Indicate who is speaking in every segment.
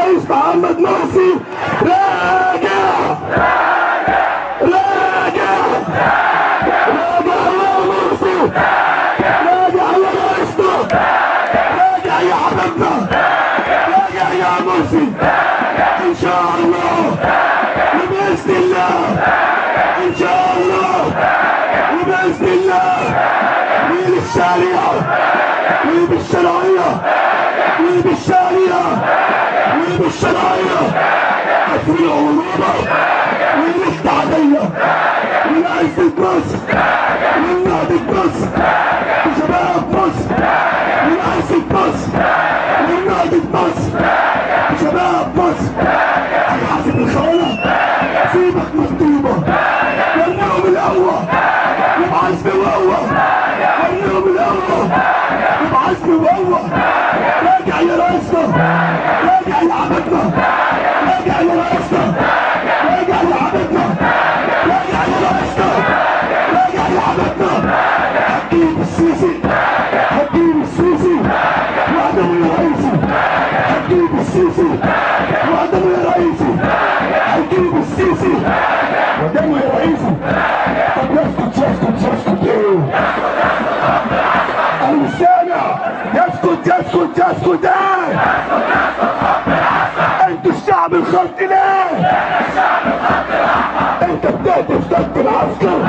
Speaker 1: الرئيس محمد مرسي راجع راجع راجع يا مرسي، راجع يا رئيسنا، راجع يا حبيبنا، راجع يا مرسي ان شاء الله وباذن الله، ان شاء الله وباذن الله. مين الشريعه مين بالشرعيه مين بالشريعه مين بالشرعيه، قتل العروبه مين التعديه من عزة مصر من نهضة مصر وشباب مصر من عزة مصر من نهضة مصر وشباب مصر. هيحاسب الخونة سيبك مكتوبة ورنيهم القوة وبعزم وقوة، ورنيهم القوة وبعزم وقوة. راجع يا رئيسنا، راجع يا حبيبنا، راجع يا رئيسنا، راجع يا حبيبنا، راجع يا رئيسنا، راجع يا حبيبنا. هتجيب السيسي هتجيب السيسي وعدمه يا رئيسي، هتجيب السيسي وعدمه يا رئيسي، هتجيب السيسي وعدمه يا رئيسي. طب يسكت يسكت يسكت ايه؟ انا مش سامع. يسكت يسكت يسكت ايه؟ انتوا الشعب الخلطي ليه؟ انت بتهدف ضد العسكر،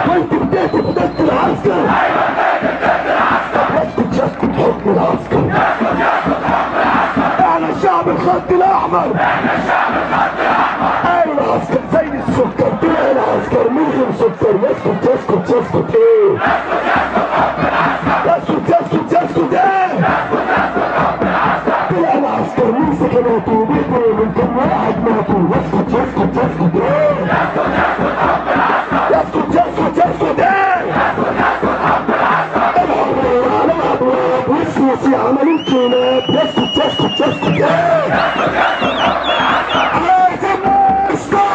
Speaker 1: وانت بتهدف ضد العسكر. يسكت يسكت حكم العسكر. احنا الشعب الخلطي الاحمر، قالوا العسكر زي السكر، طلع العسكر من غير سكر. يسكت يسكت يسكت ايه؟ يسكت يسكت يسكت ايه؟ طلع العسكر من سكناته وبيقتلوا من كم واحد ماتوا. يسكت يسكت يسكت ايه؟ يسكت يسكت يسكت ايه؟ الحرية على الابواب والسيسي عملوا الكلاب. يسكت يسكت يسكت ايه؟ عايزين رئيسنا،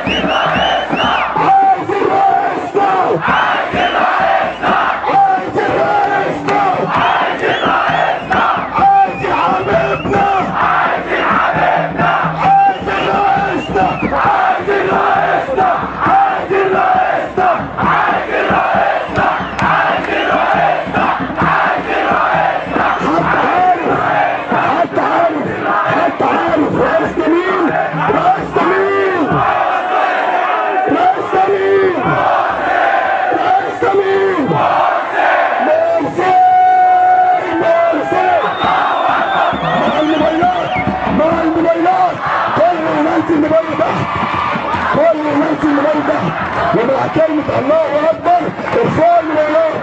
Speaker 1: عايزين رئيسنا، عايزين رئيسنا، عايزين رئيسنا، عايزين رئيسنا، عايزين رئيسنا، عايزين حبيبنا، عايزين حبيبنا، عايزين رئيسنا، عايزين رئيسنا، عايزين رئيسنا، عايزين رئيسنا، عايزين رئيسنا، عايزين رئيسنا. حتى عارف حتى عارف رئيسنا مين؟ رئيسنا مين؟ رئيسنا مين؟ رئيسنا مين؟ مرسي مرسي. مع الموبايلات مع الموبايلات، كل الناس الموبايل ده، كل الناس الموبايل ده، ومع كلمة الله أكبر ارفعوا الموبايلات.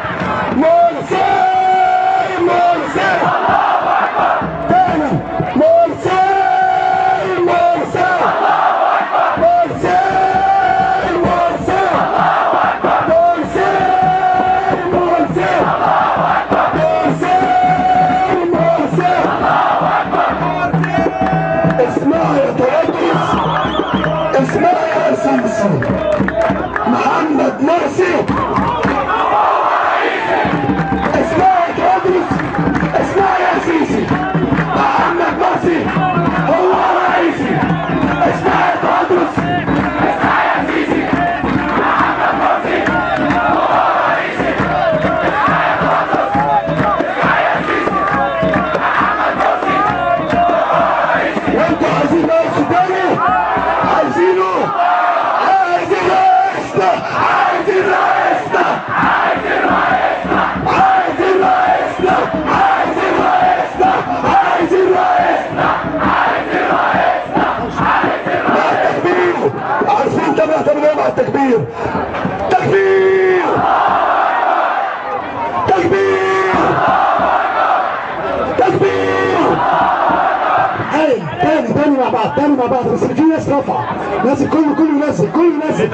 Speaker 1: مرسي مرسي تاني، مرسي مرسي مرسي مرسي مرسي مرسي مرسي مرسي. اسمع يا تركز، اسمع يا سيسي محمد مرسي. اسمع يا تركز، اسمع يا سيسي محمد مرسي هو رئيسي. اسمع يا تركز، اسمع يا سيسي محمد مرسي هو رئيسي. اسمع يا تركز، اسمع يا سيسي محمد مرسي هو رئيسي. وانتوا عايزين رئيس تاني؟ عايزينه؟ عايزين رئيسنا، عايزين رئيسنا، عايزين رئيسنا، عايزين رئيسنا، عايزين رئيسنا، عايزين رئيسنا، عايزين رئيسنا، عايزين رئيسنا. مع التكبير، عارفين ده بيعتمد ايه مع التكبير؟ تكبير تكبير تكبير. هاي تاني مع بعض، تاني مع بعض، بس في ناس رفع، نازل كله ينزل، كله ينزل.